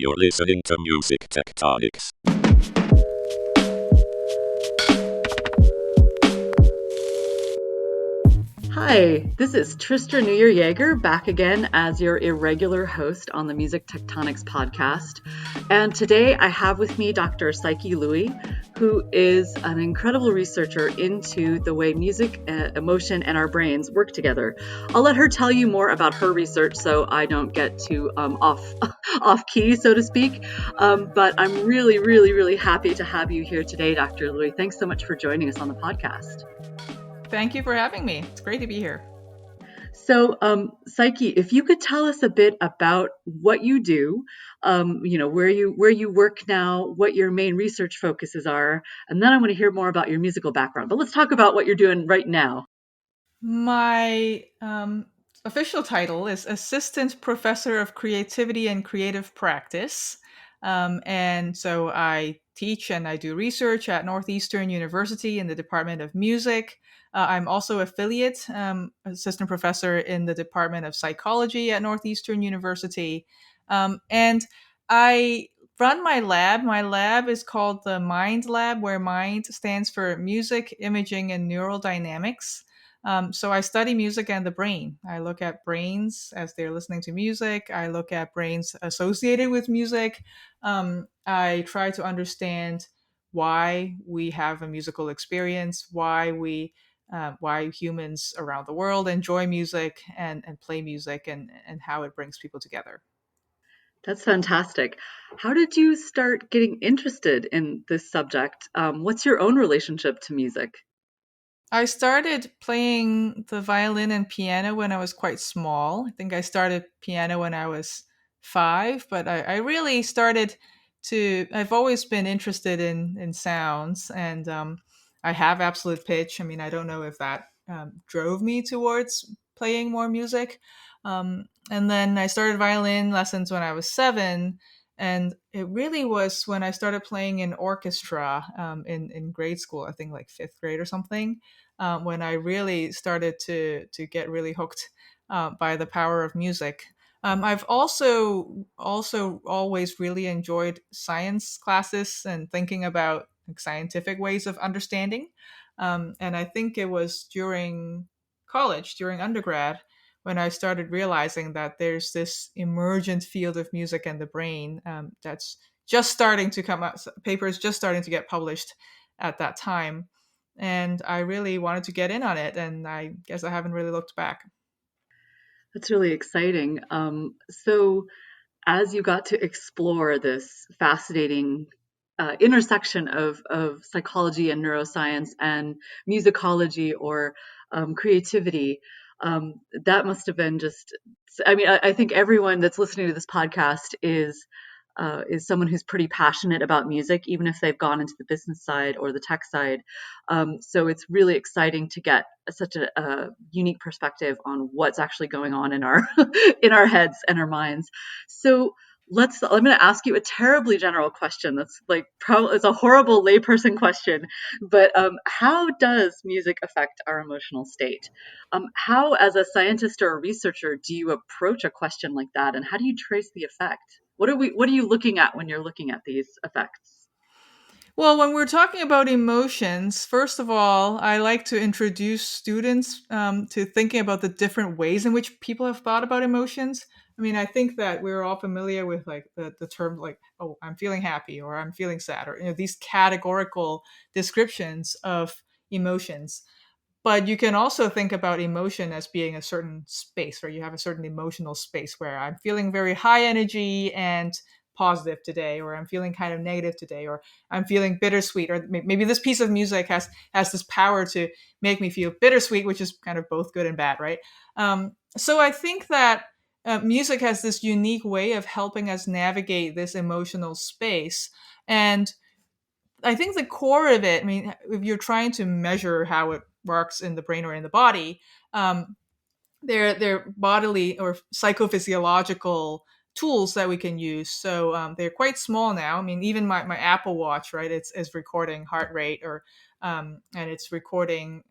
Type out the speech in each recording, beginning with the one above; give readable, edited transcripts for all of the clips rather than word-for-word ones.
You're listening to Music Tectonics. Hi, this is Tristan New Year Yeager back again as your irregular host on the Music Tectonics podcast. And today I have with me Dr. Psyche Loui, who is an incredible researcher into the way music, emotion, and our brains work together. I'll let her tell you more about her research so I don't get too off key, so to speak. But I'm really happy to have you here today, Dr. Loui. Thanks so much for joining us on the podcast. Thank you for having me. It's great to be here. So, Psyche, if you could tell us a bit about what you do, where you work now, what your main research focuses are, and then I want to hear more about your musical background. But let's talk about what you're doing right now. My official title is Assistant Professor of Creativity and Creative Practice. And so I teach and I do research at Northeastern University in the Department of Music. I'm also affiliate assistant professor in the Department of Psychology at Northeastern University. And I run my lab. My lab is called the Mind Lab, where MIND stands for Music, Imaging, and Neural Dynamics. So I study music and the brain. I look at brains as they're listening to music. I look at brains associated with music. I try to understand why we have a musical experience, why humans around the world enjoy music and play music, and how it brings people together. That's fantastic. How did you start getting interested in this subject? What's your own relationship to music? I started playing the violin and piano when I was quite small. I think I started piano when I was 5, but I really started I've always been interested in sounds, and I have absolute pitch. I mean, I don't know if that drove me towards playing more music. And then I started violin lessons when I was 7. And it really was when I started playing in orchestra in grade school, I think like 5th grade or something, when I really started to get really hooked by the power of music. I've also always really enjoyed science classes and thinking about like, scientific ways of understanding. And I think it was during college, during undergrad, when I started realizing that there's this emergent field of music and the brain that's just starting to come out, papers just starting to get published at that time. And I really wanted to get in on it, and I guess I haven't really looked back. That's really exciting. So, as you got to explore this fascinating intersection of psychology and neuroscience and musicology or creativity, that must have been just, I mean, I think everyone that's listening to this podcast is someone who's pretty passionate about music, even if they've gone into the business side or the tech side. So it's really exciting to get such a unique perspective on what's actually going on in our in our heads and our minds. So I'm going to ask you a terribly general question. That's like probably it's a horrible layperson question, but how does music affect our emotional state? How, as a scientist or a researcher, do you approach a question like that, and how do you trace the effect? What are you looking at when you're looking at these effects? Well, when we're talking about emotions, first of all, I like to introduce students to thinking about the different ways in which people have thought about emotions. I mean, I think that we're all familiar with like the term like, oh, I'm feeling happy or I'm feeling sad, or these categorical descriptions of emotions. But you can also think about emotion as being a certain space, where you have a certain emotional space where I'm feeling very high energy and positive today, or I'm feeling kind of negative today, or I'm feeling bittersweet, or maybe this piece of music has this power to make me feel bittersweet, which is kind of both good and bad, right? So I think that music has this unique way of helping us navigate this emotional space. And I think the core of it, I mean, if you're trying to measure how it works in the brain or in the body, um, they're bodily or psychophysiological tools that we can use. So they're quite small now. I mean, even my Apple Watch, right? It's recording heart rate, or and it's recording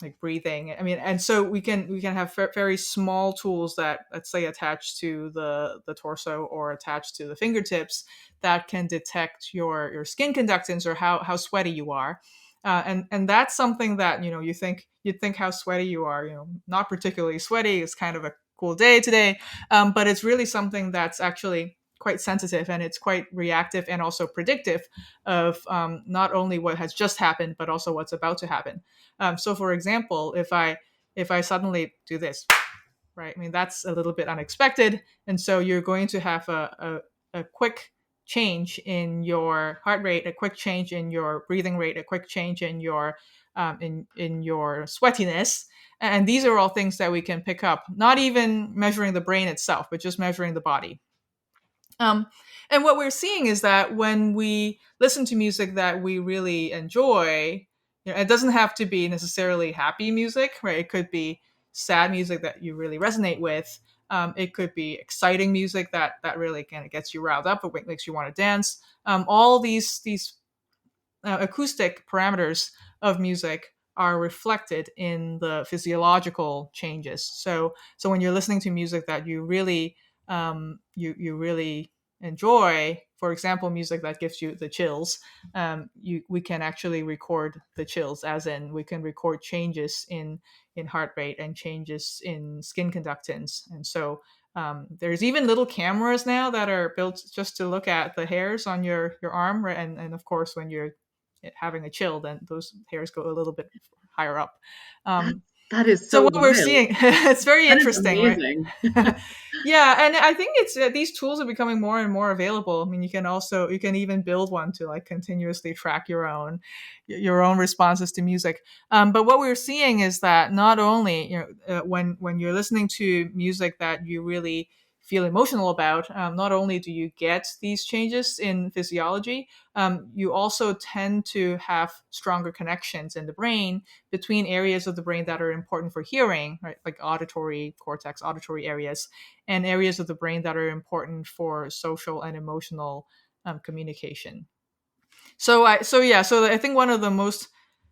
like breathing. I mean, and so we can have very small tools that, let's say, attach to the torso or attached to the fingertips, that can detect your skin conductance, or how sweaty you are. And that's something that, you'd think how sweaty you are, not particularly sweaty. It's kind of a cool day today, but it's really something that's actually quite sensitive, and it's quite reactive and also predictive of, not only what has just happened but also what's about to happen. So, for example, if I suddenly do this, right? I mean, that's a little bit unexpected, and so you're going to have a quick change in your heart rate, a quick change in your breathing rate, a quick change in your in your sweatiness. And these are all things that we can pick up, not even measuring the brain itself, but just measuring the body. Um, and what we're seeing is that when we listen to music that we really enjoy, it doesn't have to be necessarily happy music, right? It could be sad music that you really resonate with. It could be exciting music that really kind of gets you riled up, or makes you want to dance. All these acoustic parameters of music are reflected in the physiological changes. So when you're listening to music that you really you really enjoy, for example, music that gives you the chills, we can actually record the chills, as in we can record changes in heart rate and changes in skin conductance. And so there's even little cameras now that are built just to look at the hairs on your arm, right? And of course, when you're having a chill, then those hairs go a little bit higher up. That Um, that is so so what we're wild. seeing, it's very That is interesting, right? amazing. Yeah, and I think it's these tools are becoming more and more available. I mean, you can even build one to like continuously track your own responses to music. But what we're seeing is that not only, when you're listening to music that you really feel emotional about, not only do you get these changes in physiology, you also tend to have stronger connections in the brain between areas of the brain that are important for hearing, right, like auditory cortex, auditory areas, and areas of the brain that are important for social and emotional communication. So I think one of the most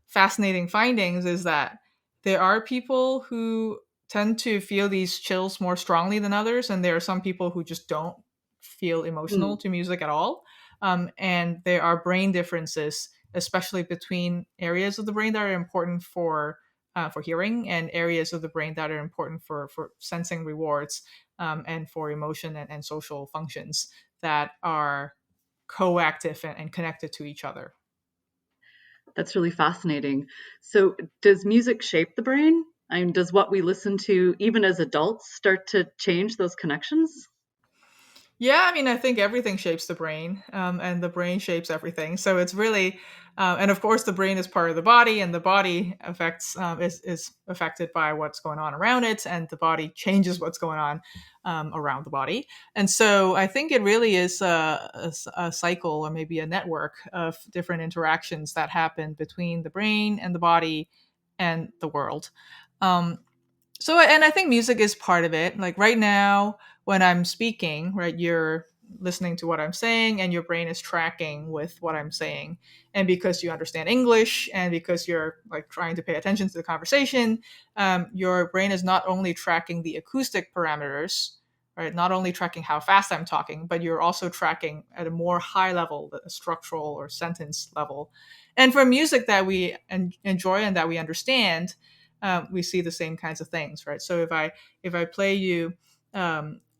fascinating findings is that there are people who tend to feel these chills more strongly than others, and there are some people who just don't feel emotional Mm, to music at all. And there are brain differences, especially between areas of the brain that are important for hearing, and areas of the brain that are important for sensing rewards, and for emotion and social functions that are coactive and connected to each other. that's really fascinating. So, does music shape the brain? I mean, does what we listen to, even as adults, start to change those connections? Yeah, I mean, I think everything shapes the brain, and the brain shapes everything. So it's really, and of course, the brain is part of the body, and the body affects is affected by what's going on around it, and the body changes what's going on around the body. And so I think it really is a cycle, or maybe a network of different interactions that happen between the brain and the body and the world. Um, and I think music is part of it. Like right now, when I'm speaking, right, you're listening to what I'm saying, and your brain is tracking with what I'm saying. And because you understand English, and because you're like trying to pay attention to the conversation, your brain is not only tracking the acoustic parameters, right, not only tracking how fast I'm talking, but you're also tracking at a more high level, the structural or sentence level. And for music that we enjoy and that we understand, we see the same kinds of things, right? So if I play you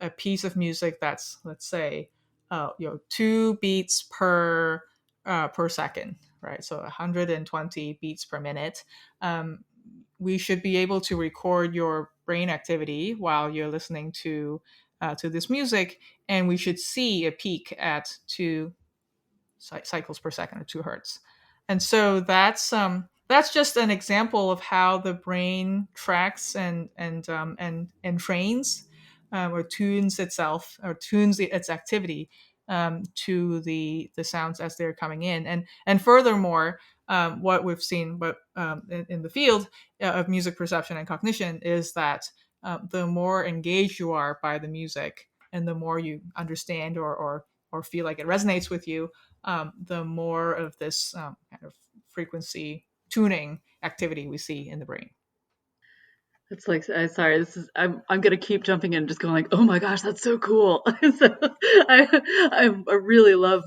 a piece of music that's, let's say, 2 beats per second, right? So 120 beats per minute. We should be able to record your brain activity while you're listening to this music, and we should see a peak at 2 cycles per second, or 2 hertz. And so that's just an example of how the brain tracks and trains, or tunes itself, or tunes its activity to the sounds as they're coming in. And furthermore, what we've seen, but in the field of music perception and cognition, is that the more engaged you are by the music, and the more you understand or feel like it resonates with you, the more of this kind of frequency tuning activity we see in the brain. It's like, sorry, I'm gonna keep jumping in and just going like, oh my gosh, that's so cool. So I really love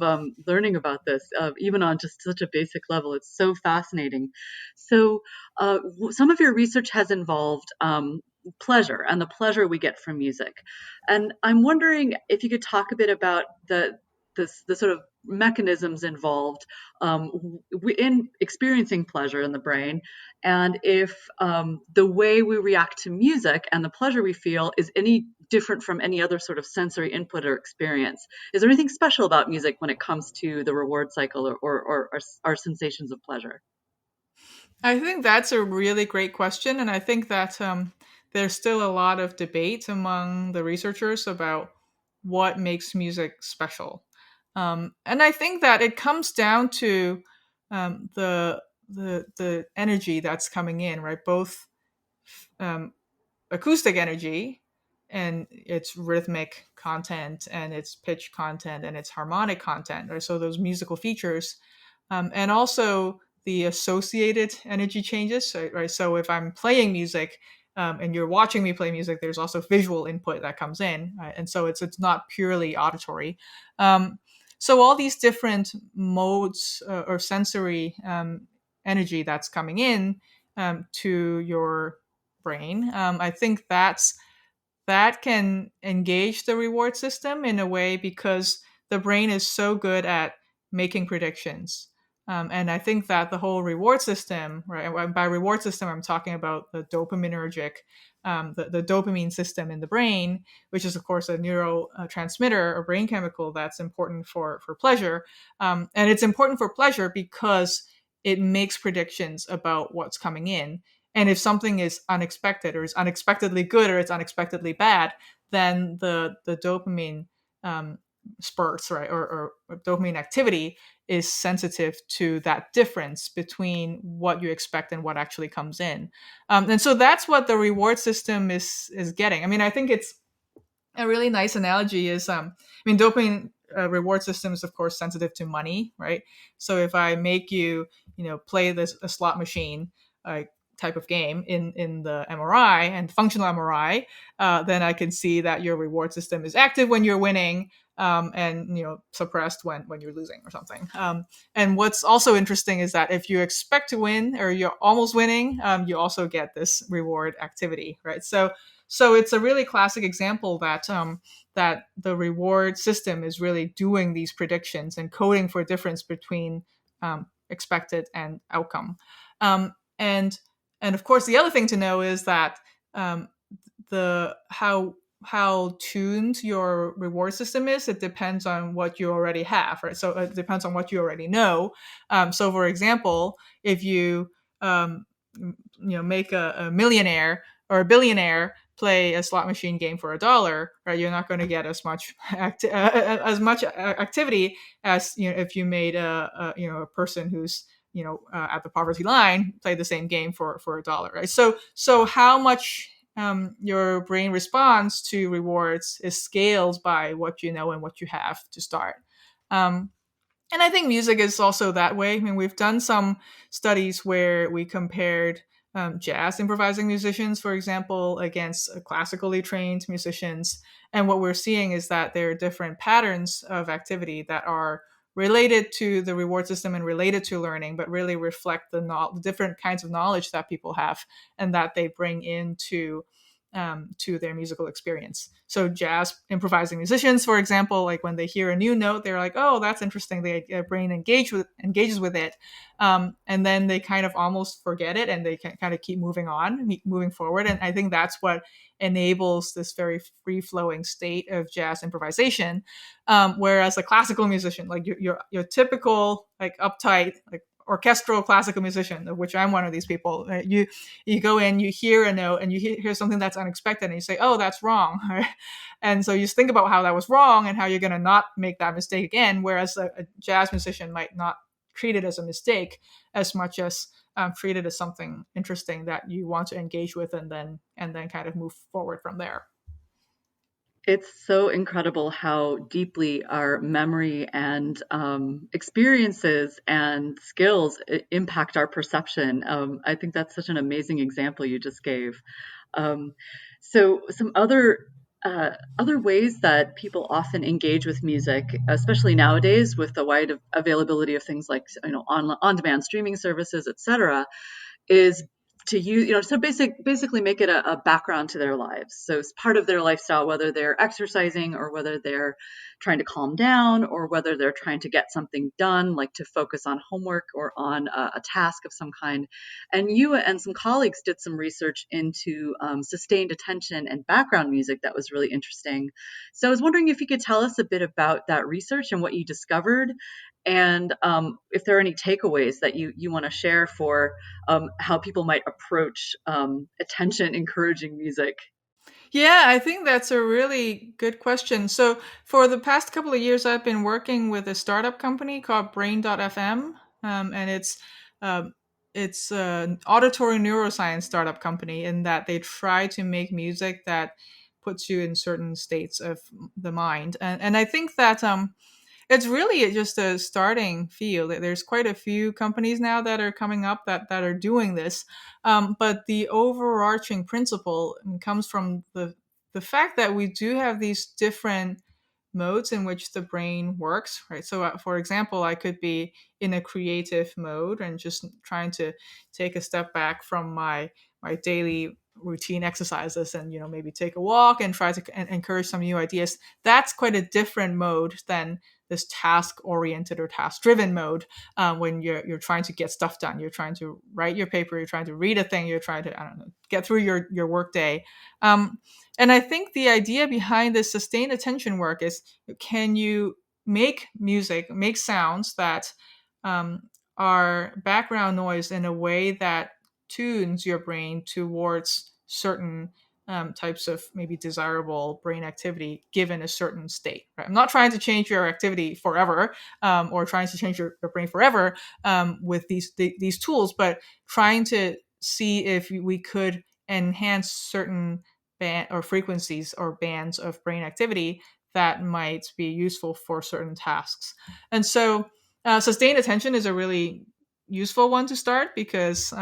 learning about this, even on just such a basic level. It's so fascinating. So some of your research has involved pleasure and the pleasure we get from music, and I'm wondering if you could talk a bit about the sort of mechanisms involved in experiencing pleasure in the brain, and if the way we react to music and the pleasure we feel is any different from any other sort of sensory input or experience. Is there anything special about music when it comes to the reward cycle or our sensations of pleasure? I think that's a really great question. And I think that there's still a lot of debate among the researchers about what makes music special. And I think that it comes down to the energy that's coming in, right? Both um, acoustic energy and its rhythmic content and its pitch content and its harmonic content, right? So those musical features, and also the associated energy changes, right? So if I'm playing music and you're watching me play music, there's also visual input that comes in, right? And so it's not purely auditory. Um, so all these different modes or sensory energy that's coming in to your brain. I think that can engage the reward system in a way because the brain is so good at making predictions. And I think that the whole reward system, right? And by reward system, I'm talking about the dopaminergic, the dopamine system in the brain, which is of course a neurotransmitter or brain chemical that's important for pleasure. And it's important for pleasure because it makes predictions about what's coming in. And if something is unexpected or is unexpectedly good or it's unexpectedly bad, then the dopamine spurts, right, or dopamine activity is sensitive to that difference between what you expect and what actually comes in. And so that's what the reward system is getting. I mean, I think it's a really nice analogy is I mean, dopamine reward system is of course sensitive to money, right? So if I make you, play this a slot machine type of game in the MRI and functional MRI, then I can see that your reward system is active when you're winning, and suppressed when you're losing or something. And what's also interesting is that if you expect to win or you're almost winning, you also get this reward activity, right? So it's a really classic example that the reward system is really doing these predictions and coding for a difference between expected and outcome. Um, and and of course, the other thing to know is that the how tuned your reward system is, it depends on what you already have, right? So it depends on what you already know. So for example, if you make a millionaire or a billionaire play a slot machine game for $1, right? You're not going to get as much activity as if you made a person who's at the poverty line play the same game for $1, right? So how much your brain responds to rewards is scaled by what you know and what you have to start. And I think music is also that way. I mean, we've done some studies where we compared jazz improvising musicians, for example, against classically trained musicians. And what we're seeing is that there are different patterns of activity that are related to the reward system and related to learning, but really reflect the different kinds of knowledge that people have and that they bring into to their musical experience. So jazz improvising musicians, for example, like when they hear a new note, they're like, "Oh, that's interesting." Their brain engages with it, and then they kind of almost forget it, and they can kind of keep moving forward. And I think that's what enables this very free flowing state of jazz improvisation. Whereas a classical musician, like your typical like uptight like orchestral classical musician, of which I'm one of these people. You go in, you hear a note, and you hear something that's unexpected, and you say, "Oh, that's wrong," and so you just think about how that was wrong and how you're going to not make that mistake again. Whereas a jazz musician might not treat it as a mistake as much as treat it as something interesting that you want to engage with, and then kind of move forward from there. It's so incredible how deeply our memory and experiences and skills impact our perception. I think that's such an amazing example you just gave. Um, so, some other ways that people often engage with music, especially nowadays with the wide availability of things like on-demand streaming services, etc., is to use, so basically make it a background to their lives. So it's part of their lifestyle, whether they're exercising or whether they're trying to calm down or whether they're trying to get something done, like to focus on homework or on a task of some kind. And you and some colleagues did some research into sustained attention and background music that was really interesting. So I was wondering if you could tell us a bit about that research and what you discovered, and if there are any takeaways that you want to share for how people might approach attention encouraging music. Yeah, I think that's a really good question. So, for the past couple of years, I've been working with a startup company called Brain.fm, and um, it's an auditory neuroscience startup company in that they try to make music that puts you in certain states of the mind. And I think that it's really just a starting field. There's quite a few companies now that are coming up that are doing this. But the overarching principle comes from the fact that we do have these different modes in which the brain works, right? So, for example, I could be in a creative mode and just trying to take a step back from my daily routine exercises and maybe take a walk and try to encourage some new ideas. That's quite a different mode than this task oriented or task driven mode, when you're trying to get stuff done. You're trying to write your paper, you're trying to read a thing, you're trying to, I don't know, get through your work day. And I think the idea behind this sustained attention work is, can you make music, make sounds that are background noise in a way that tunes your brain towards certain types of maybe desirable brain activity given a certain state. Right? I'm not trying to change your activity forever, or trying to change your brain forever with these tools, but trying to see if we could enhance certain band or frequencies or bands of brain activity that might be useful for certain tasks. And so, sustained attention is a really useful one to start because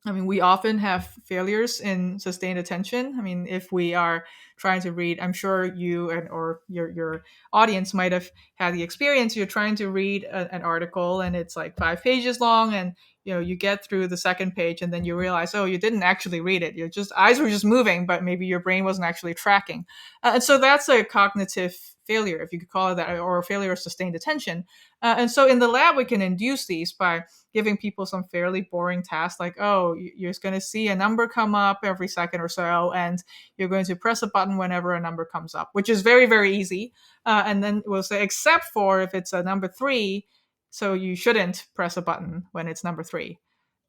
we often have failures in sustained attention. I mean, if we are trying to read, I'm sure you or your audience might have had the experience. You're trying to read an article and it's like 5 pages long, and you get through the second page and then you realize, oh, you didn't actually read it. Your just eyes were just moving, but maybe your brain wasn't actually tracking. And so that's a cognitive failure, if you could call it that, or a failure of sustained attention. And so in the lab, we can induce these by giving people some fairly boring tasks like, oh, you're going to see a number come up every second or so, and you're going to press a button whenever a number comes up, which is very, very easy. And then we'll say, except for if it's a number 3, so you shouldn't press a button when it's number 3.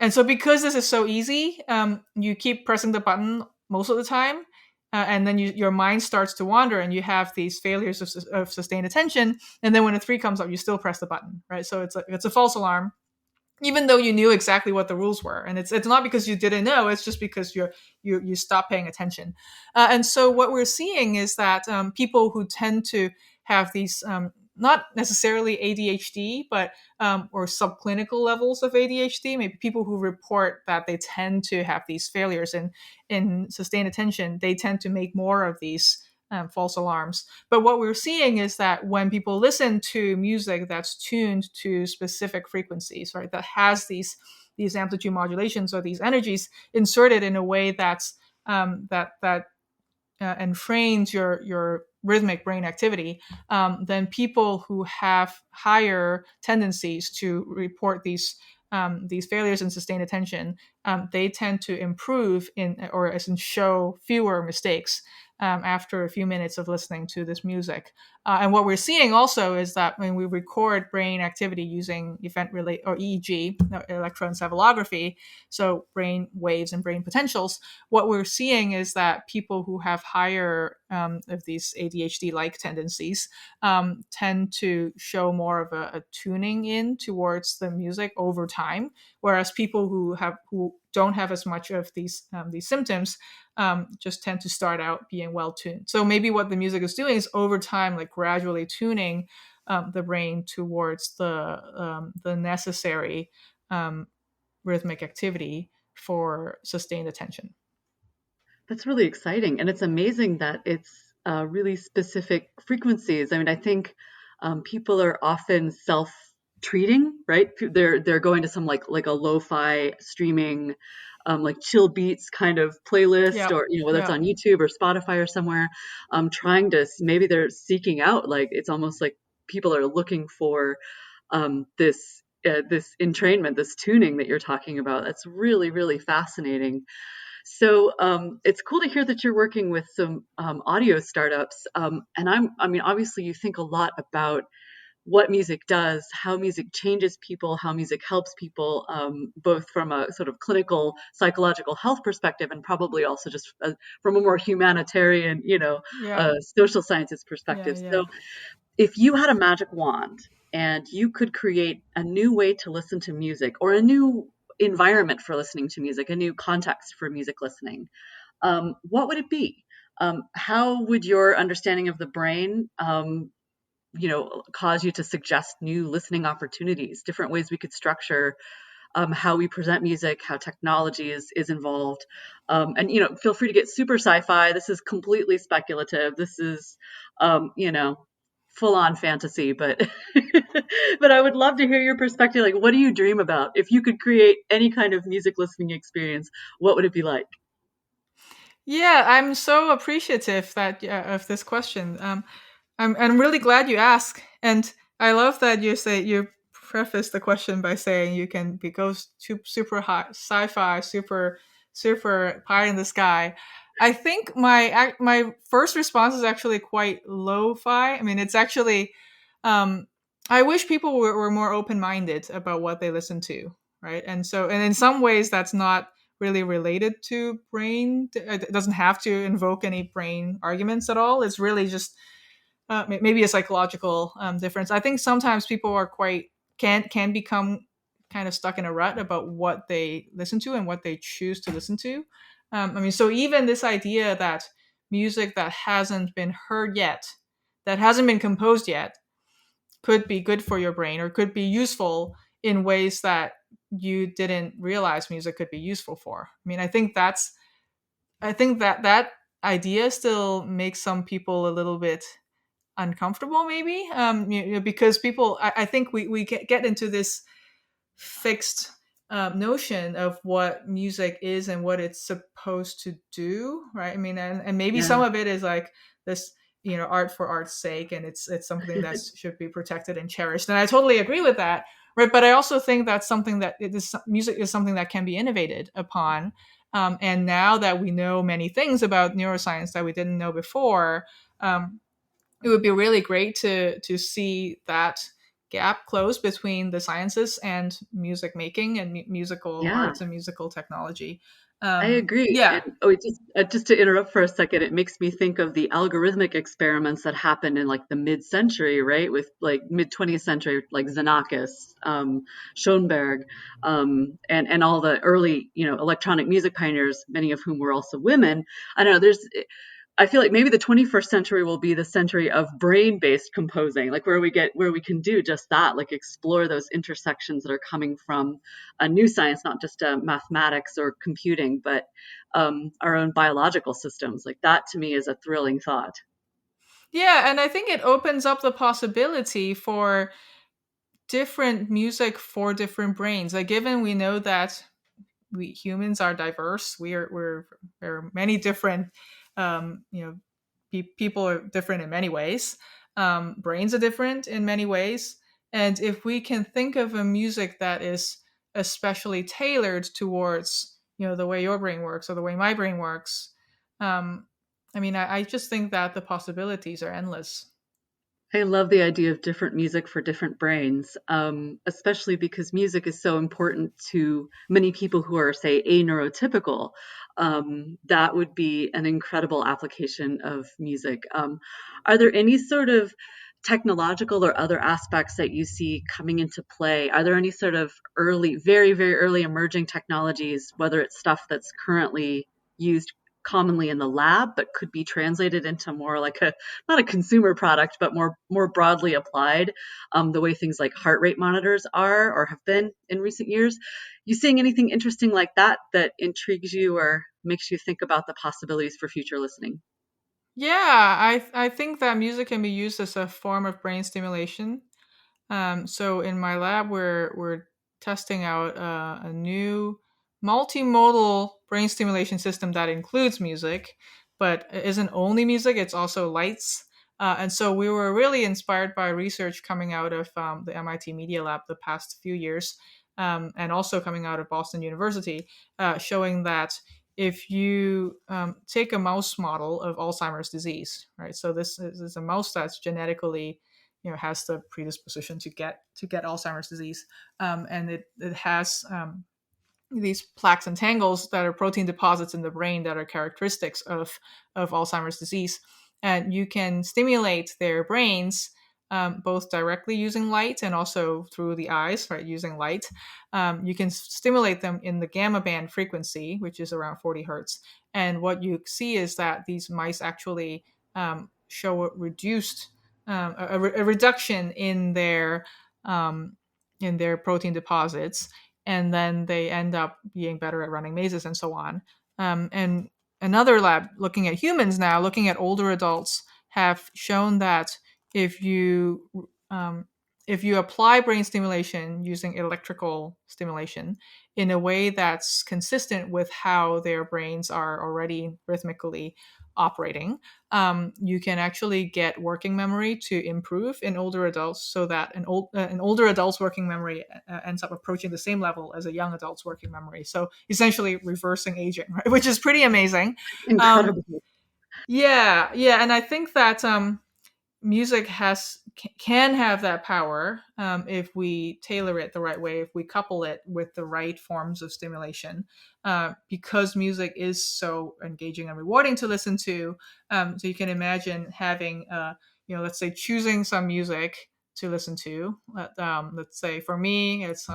And so because this is so easy, you keep pressing the button most of the time. And then your mind starts to wander and you have these failures of sustained attention. And then when a 3 comes up, you still press the button, right? So it's a false alarm, even though you knew exactly what the rules were. And it's not because you didn't know, it's just because you stopped paying attention. And so what we're seeing is that people who tend to have these not necessarily ADHD, but or subclinical levels of ADHD, maybe people who report that they tend to have these failures in sustained attention, they tend to make more of these false alarms. But what we're seeing is that when people listen to music that's tuned to specific frequencies, right, that has these amplitude modulations or these energies inserted in a way that's that entrains your rhythmic brain activity, then people who have higher tendencies to report these failures in sustained attention, they tend to improve or show fewer mistakes after a few minutes of listening to this music. And what we're seeing also is that when we record brain activity using event relate or EEG, electroencephalography, so brain waves and brain potentials, what we're seeing is that people who have higher of these ADHD-like tendencies tend to show more of a tuning in towards the music over time, whereas people who don't have as much of these symptoms just tend to start out being well tuned. So maybe what the music is doing is over time, like gradually tuning the brain towards the necessary rhythmic activity for sustained attention. That's really exciting, and it's amazing that it's really specific frequencies. I mean, I think people are often self-treating, right? They're going to some like a lo-fi streaming, like chill beats kind of playlist, Yep. or whether it's Yep. on YouTube or Spotify or somewhere, trying to maybe they're seeking out, like it's almost like people are looking for this entrainment, this tuning that you're talking about. That's really, really fascinating. So it's cool to hear that you're working with some audio startups. And I mean, obviously, you think a lot about what music does, how music changes people, how music helps people, both from a sort of clinical psychological health perspective, and probably also just from a more humanitarian, Yep. social sciences Yeah. perspective. So Yeah. if you had a magic wand and you could create a new way to listen to music, or a new environment for listening to music, a new context for music listening, what would it be? How would your understanding of the brain, cause you to suggest new listening opportunities, different ways we could structure how we present music, how technology is involved. And feel free to get super sci-fi. This is completely speculative. This is, full on fantasy, but but I would love to hear your perspective. Like, what do you dream about? If you could create any kind of music listening experience, what would it be like? Yeah, I'm so appreciative of this question. I'm really glad you asked, and I love that you preface the question by saying you can be super high sci-fi, super pie in the sky. I think my first response is actually quite lo-fi. I mean, it's actually I wish people were more open-minded about what they listen to, right? And in some ways, that's not really related to brain. It doesn't have to invoke any brain arguments at all. It's really just maybe a psychological difference. I think sometimes people are can become kind of stuck in a rut about what they listen to and what they choose to listen to. I mean, so even this idea that music that hasn't been heard yet, that hasn't been composed yet, could be good for your brain or could be useful in ways that you didn't realize music could be useful for. I mean, I think that that idea still makes some people a little bit uncomfortable, maybe, because people, I think we get into this fixed notion of what music is and what it's supposed to do, right? I mean, and maybe some Yeah. of it is like this, art for art's sake, and it's something that should be protected and cherished. And I totally agree with that, right? But I also think that's something that music is something that can be innovated upon. And now that we know many things about neuroscience that we didn't know before, it would be really great to see that gap close between the sciences and music making and musical Yeah. arts and musical technology. I agree. And Yeah. oh, just to interrupt for a second, it makes me think of the algorithmic experiments that happened in like the mid-century, right? With like mid 20th century, like Xenakis, Schoenberg, and all the early, electronic music pioneers, many of whom were also women. I don't know. I feel like maybe the 21st century will be the century of brain-based composing, like where we can do just that, like explore those intersections that are coming from a new science, not just mathematics or computing, but our own biological systems. Like that to me is a thrilling thought. Yeah, and I think it opens up the possibility for different music for different brains. Like given we know that we humans are diverse, there are many different people are different in many ways. Brains are different in many ways. And if we can think of a music that is especially tailored towards, the way your brain works or the way my brain works, I mean, I just think that the possibilities are endless. I love the idea of different music for different brains, especially because music is so important to many people who are, say, aneurotypical. That would be an incredible application of music. Are there any sort of technological or other aspects that you see coming into play? Are there any sort of early, very, very early emerging technologies, whether it's stuff that's currently used commonly in the lab, but could be translated into more like a not a consumer product, but more broadly applied, the way things like heart rate monitors are or have been in recent years? You seeing anything interesting like that that intrigues you or makes you think about the possibilities for future listening? Yeah, I think that music can be used as a form of brain stimulation. So in my lab, we're testing out a new multimodal brain stimulation system that includes music, but it isn't only music; it's also lights. And so we were really inspired by research coming out of the MIT Media Lab the past few years, and also coming out of Boston University, showing that if you take a mouse model of Alzheimer's disease, right? So this is a mouse that's genetically, has the predisposition to get Alzheimer's disease, and it has these plaques and tangles that are protein deposits in the brain that are characteristics of Alzheimer's disease, and you can stimulate their brains. Both directly using light and also through the eyes, right? Using light, you can stimulate them in the gamma band frequency, which is around 40 hertz. And what you see is that these mice actually show a reduced a reduction in their protein deposits, and then they end up being better at running mazes and so on. And another lab looking at humans now, looking at older adults, have shown that if you if you apply brain stimulation using electrical stimulation in a way that's consistent with how their brains are already rhythmically operating, you can actually get working memory to improve in older adults, so that an older adult's working memory ends up approaching the same level as a young adult's working memory. So essentially reversing aging, right? Which is pretty amazing. Um, Incredible. yeah, and I think that music can have that power if we tailor it the right way, if we couple it with the right forms of stimulation, because music is so engaging and rewarding to listen to. So you can imagine having, let's say, choosing some music to listen to. Let's say for me, it's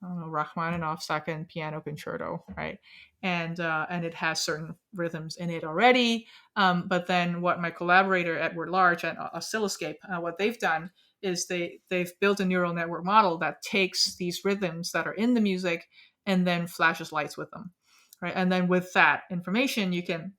I don't know, Rachmaninoff's Second Piano Concerto, right? And it has certain rhythms in it already. But then what my collaborator Edward Large at Oscilloscape, what they've done is they've built a neural network model that takes these rhythms that are in the music and then flashes lights with them, right? And then with that information, you can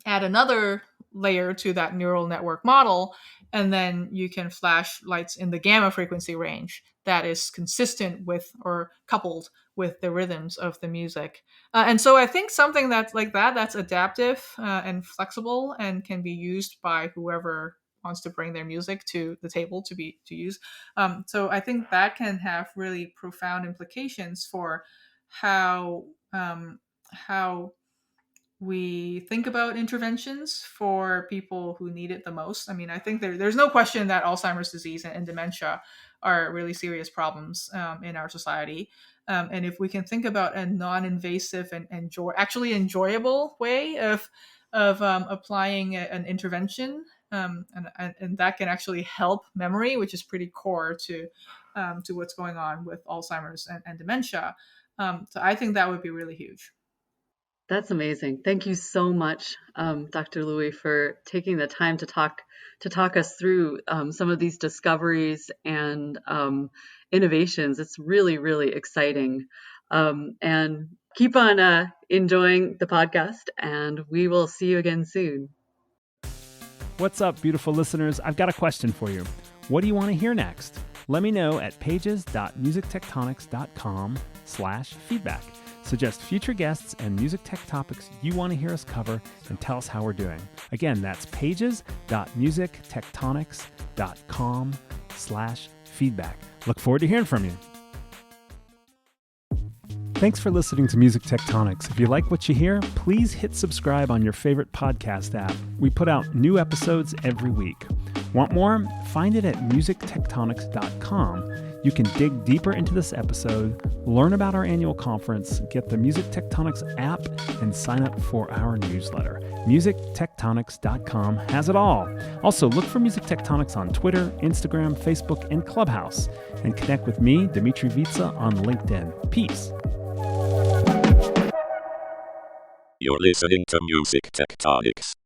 add another layer to that neural network model, and then you can flash lights in the gamma frequency range that is consistent with or coupled with the rhythms of the music. And so I think something that's like that's adaptive and flexible and can be used by whoever wants to bring their music to the table to use. So I think that can have really profound implications for how we think about interventions for people who need it the most. I mean, I think there's no question that Alzheimer's disease and dementia are really serious problems in our society. And if we can think about a non-invasive and actually enjoyable way of applying an intervention, and that can actually help memory, which is pretty core to what's going on with Alzheimer's and dementia. So I think that would be really huge. That's amazing. Thank you so much, Dr. Loui, for taking the time to talk us through some of these discoveries and innovations. It's really, really exciting. And keep on enjoying the podcast, and we will see you again soon. What's up, beautiful listeners? I've got a question for you. What do you want to hear next? Let me know at pages.musictectonics.com/feedback. Suggest future guests and music tech topics you want to hear us cover, and tell us how we're doing. Again, that's pages.musictectonics.com/feedback. Look forward to hearing from you. Thanks for listening to Music Tectonics. If you like what you hear, please hit subscribe on your favorite podcast app. We put out new episodes every week. Want more? Find it at musictectonics.com. You can dig deeper into this episode, learn about our annual conference, get the Music Tectonics app, and sign up for our newsletter. Musictectonics.com has it all. Also, look for Music Tectonics on Twitter, Instagram, Facebook, and Clubhouse. And connect with me, Dmitry Vitsa, on LinkedIn. Peace. You're listening to Music Tectonics.